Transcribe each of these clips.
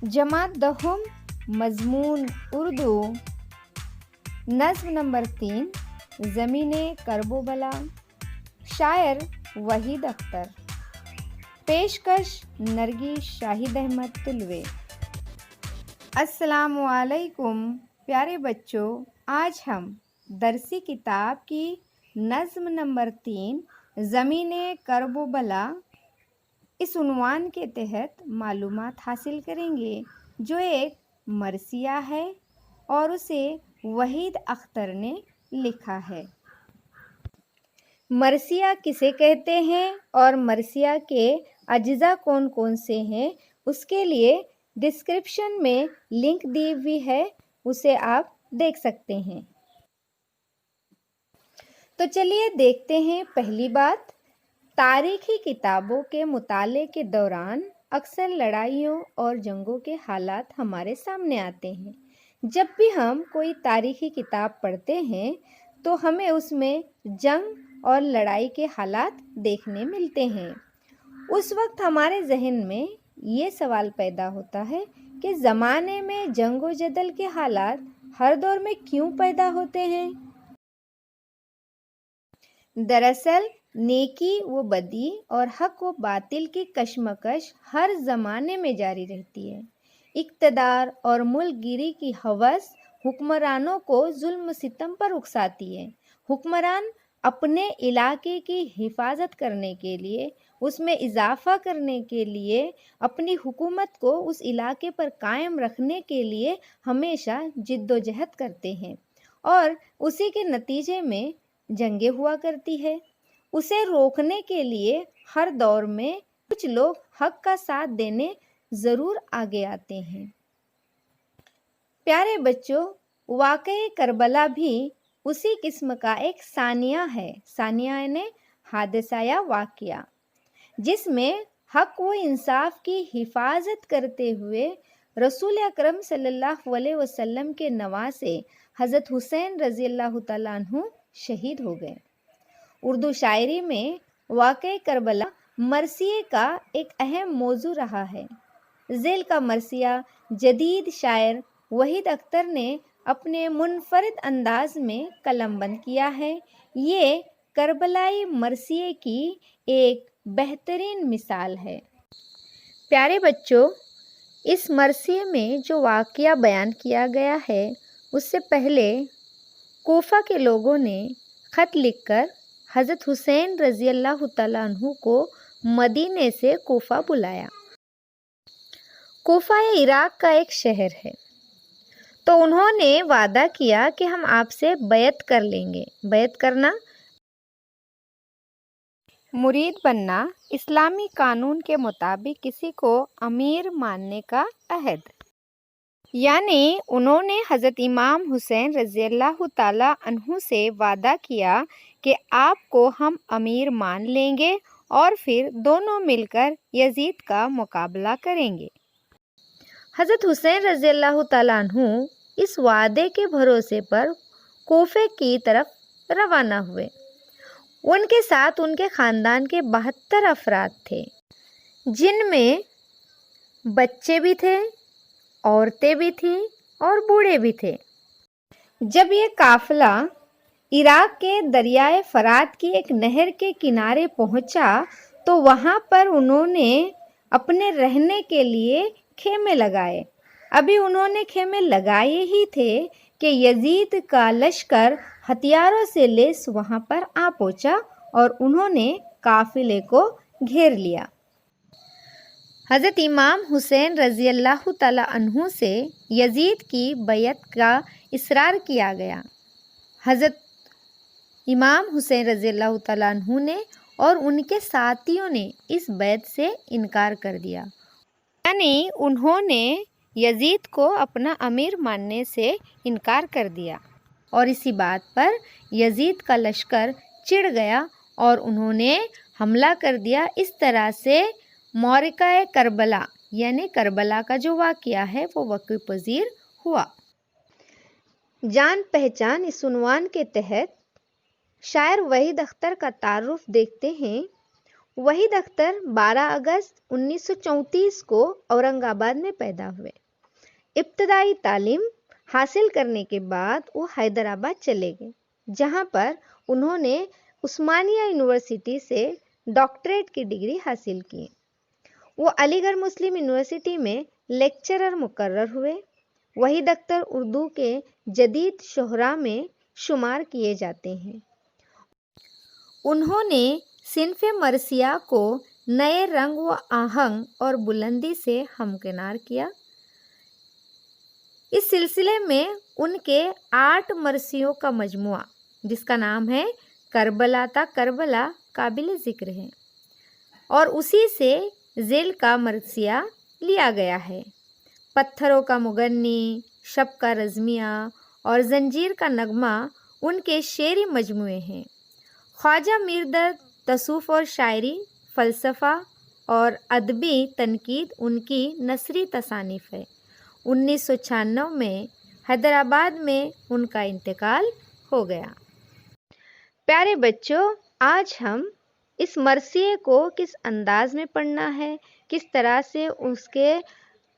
जमात दहम मजमून उर्दू नज़्म नंबर 3 ज़मीन करबला शायर वहीद अख्तर पेशकश नरगिस शाहिद अहमद तुलवे। अस्सलामु अलैकुम प्यारे बच्चों, आज हम दरसी किताब की नज़्म नंबर 3 ज़मीन करबला इस उन्वान के तहत मालूमात हासिल करेंगे, जो एक मरसिया है और उसे वहीद अख्तर ने लिखा है। मरसिया किसे कहते हैं और मरसिया के अज्जा कौन कौन से हैं, उसके लिए डिस्क्रिप्शन में लिंक दी हुई है, उसे आप देख सकते हैं। तो चलिए देखते हैं पहली बात। तारीखी किताबों के मुताले के दौरान अक्सर लड़ाइयों और जंगों के हालात हमारे सामने आते हैं। जब भी हम कोई तारीखी किताब पढ़ते हैं तो हमें उसमें जंग और लड़ाई के हालात देखने मिलते हैं। उस वक्त हमारे जहन में ये सवाल पैदा होता है कि ज़माने में जंग व जदल के हालात हर दौर में क्यों पैदा होते हैं। दरअसल नेकी व बदी और हक व बातिल की कशमकश हर ज़माने में जारी रहती है। इक़्तिदार और मुल्कगिरी की हवस हुक्मरानों को जुल्म सितम पर उकसाती है। हुक्मरान अपने इलाके की हिफाजत करने के लिए, उसमें इजाफ़ा करने के लिए, अपनी हुकूमत को उस इलाके पर कायम रखने के लिए हमेशा जिद्दोजहद करते हैं और उसी के नतीजे में जंगें हुआ करती है। उसे रोकने के लिए हर दौर में कुछ लोग हक का साथ देने ज़रूर आगे आते हैं। प्यारे बच्चों, वाक़ये करबला भी उसी किस्म का एक सानिया है। सानिया यानी हादसा या वाक़या, जिसमें हक व इंसाफ की हिफाजत करते हुए रसूल अकरम सल्लल्लाहु अलैहि वसल्लम के नवासे हज़रत हुसैन रज़ी अल्लाह तआला अन्हु शहीद हो गए। उर्दू शायरी में वाक़ये करबला मरसिये का एक अहम मौजू रहा है। ज़ेल का मरसिया जदीद शायर वहीद अख्तर ने अपने मुनफरिद अंदाज में कलमबंद किया है। ये करबलाई मरसिये की एक बेहतरीन मिसाल है। प्यारे बच्चों, इस मरसिये में जो वाक़या बयान किया गया है, उससे पहले कोफा के लोगों ने ख़त लिखकर हज़रत हुसैन रज़ी अल्लाह तआला अन्हु को मदीने से कोफा बुलाया। कोफा इराक़ का एक शहर है। तो उन्होंने वादा किया कि हम आपसे बैत कर लेंगे। बैत करना, मुरीद बनना, इस्लामी कानून के मुताबिक किसी को अमीर मानने का अहद। यानी उन्होंने हज़रत इमाम हुसैन रज़ी अल्लाह तआला अन्हु से वादा किया कि आपको हम अमीर मान लेंगे और फिर दोनों मिलकर यजीद का मुकाबला करेंगे। हज़रत हुसैन रज़ी अल्लाह तआला अन्हु इस वादे के भरोसे पर कोफे की तरफ रवाना हुए। उनके साथ उनके ख़ानदान के 72 अफराद थे, जिनमें बच्चे भी थे, औरतें भी थीं और बूढ़े भी थे। जब ये काफ़िला इराक़ के दरियाए फ़रात की एक नहर के किनारे पहुंचा तो वहां पर उन्होंने अपने रहने के लिए खेमे लगाए। अभी उन्होंने खेमे लगाए ही थे कि यजीद का लश्कर हथियारों से लैस वहां पर आ पहुंचा और उन्होंने काफ़िले को घेर लिया। हज़रत इमाम हुसैन रज़ी अल्लाह तआला अन्हु से यजीद की बैत का इसरार किया गया। हज़रत इमाम हुसैन रज़ी अल्लाह तआला अन्हु ने और उनके साथियों ने इस बैत से इनकार कर दिया। यानी उन्होंने यजीद को अपना अमीर मानने से इनकार कर दिया और इसी बात पर यजीद का लश्कर चिढ़ गया और उन्होंने हमला कर दिया। इस तरह से मौरिका करबला यानी करबला का जो वाक़या है वो वक़्अ पज़ीर हुआ। जान पहचान इस उन्वान के तहत शायर वहीद अख्तर का तारुफ देखते हैं। وحید اختر 12 اگست 1934 کو اورنگ آباد میں پیدا ہوئے۔ ابتدائی تعلیم حاصل کرنے کے بعد وہ حیدرآباد چلے گئے، جہاں پر انہوں نے عثمانیہ یونیورسٹی سے ڈاکٹریٹ کی ڈگری حاصل کی۔ وہ علی گڑھ مسلم یونیورسٹی میں لیکچرر مقرر ہوئے۔ وحید اختر اردو کے جدید شعراء میں شمار کیے جاتے ہیں۔ انہوں نے صنف مرثیہ کو نئے رنگ و آہنگ اور بلندی سے ہمکنار کیا۔ اس سلسلے میں ان کے 8 مرثیوں کا مجموعہ، جس کا نام ہے کربلا تا کربلا، قابل ذکر ہے، اور اسی سے ذیل کا مرثیہ لیا گیا ہے۔ پتھروں کا مغنی، شب کا رزمیہ اور زنجیر کا نغمہ ان کے شعری مجموعے ہیں۔ خواجہ میردرد تصوف اور شاعری، فلسفہ اور ادبی تنقید ان کی نثری تصانیف ہے۔ 1996 میں حیدرآباد میں ان کا انتقال ہو گیا۔ پیارے بچوں، آج ہم اس مرثیے کو کس انداز میں پڑھنا ہے، کس طرح سے اس کے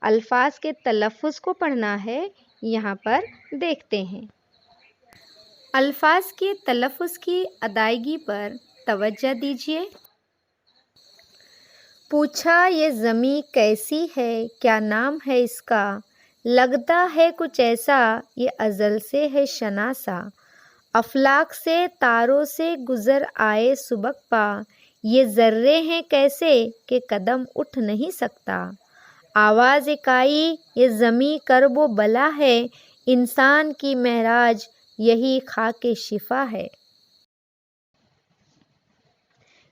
الفاظ کے تلفظ کو پڑھنا ہے، یہاں پر دیکھتے ہیں۔ الفاظ کے تلفظ کی ادائیگی پر توجہ دیجیے۔ پوچھا یہ زمیں کیسی ہے، کیا نام ہے اس کا، لگتا ہے کچھ ایسا، یہ ازل سے ہے شناسا، افلاک سے تاروں سے گزر آئے سبک پا، یہ ذرے ہیں کیسے کہ قدم اٹھ نہیں سکتا، آواز کائی یہ زمیں کرب و بلا ہے، انسان کی معراج یہی خاک شفا ہے۔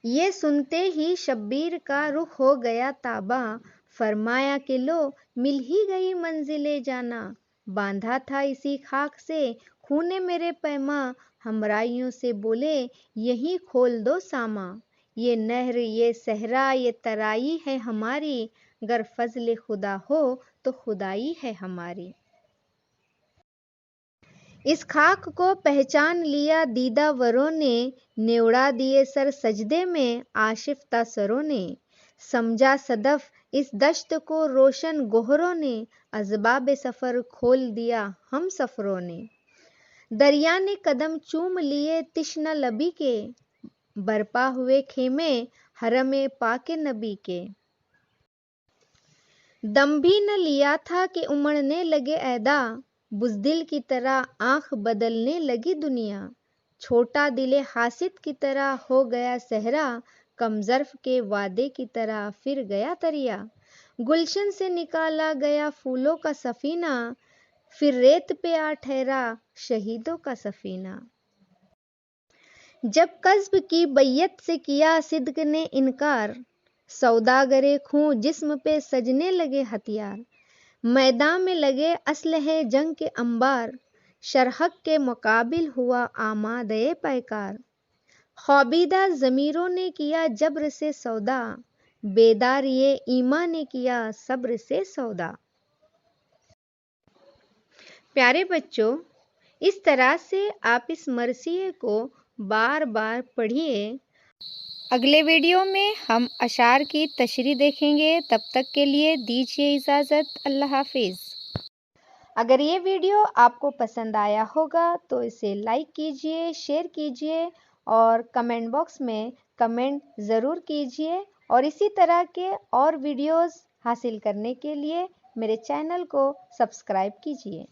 یہ سنتے ہی شبیر کا رخ ہو گیا تاباں، فرمایا کہ لو مل ہی گئی منزل جانا، باندھا تھا اسی خاک سے خون میرے پیماں، ہمراہیوں سے بولے یہیں کھول دو ساماں، یہ نہر یہ صحرا یہ ترائی ہے ہماری، گر فضل خدا ہو تو خدائی ہے ہماری۔ اس خاک کو پہچان لیا دیدہ وروں نے، نیوڑا دیے سر سجدے میں آشفتہ سروں نے، سمجھا صدف اس دشت کو روشن گہروں نے، اسباب سفر کھول دیا ہم سفروں نے، دریا نے قدم چوم لیے تشنہ لبی کے، برپا ہوئے خیمے حرم پاک نبی کے، دم بھی نہ لیا تھا کہ امڑنے لگے اعدا، بزدل کی طرح آنکھ بدلنے لگی دنیا، چھوٹا دل حاسد کی طرح ہو گیا صحرا، کم ظرف کے وعدے کی طرح پھر گیا دریا، گلشن سے نکالا گیا پھولوں کا سفینہ، پھر ریت پہ آ ٹھہرا شہیدوں کا سفینہ، جب کذب کی بیعت سے کیا صدق نے انکار، سوداگر خوں جسم پہ سجنے لگے ہتھیار، میدان میں لگے اسلحے جنگ کے انبار، شرحق کے مقابل ہوا آمادہ پیکار، خوابیدہ ضمیروں نے کیا جبر سے سودا، بیدار یہ ایمان نے کیا صبر سے سودا۔ پیارے بچوں، اس طرح سے آپ اس مرثیے کو بار بار پڑھیے۔ اگلے ویڈیو میں ہم اشعار کی تشریح دیکھیں گے، تب تک کے لیے دیجیے اجازت، اللہ حافظ۔ اگر یہ ویڈیو آپ کو پسند آیا ہوگا تو اسے لائک کیجیے، شیئر کیجیے اور کمنٹ باکس میں کمنٹ ضرور کیجیے، اور اسی طرح کے اور ویڈیوز حاصل کرنے کے لیے میرے چینل کو سبسکرائب کیجیے۔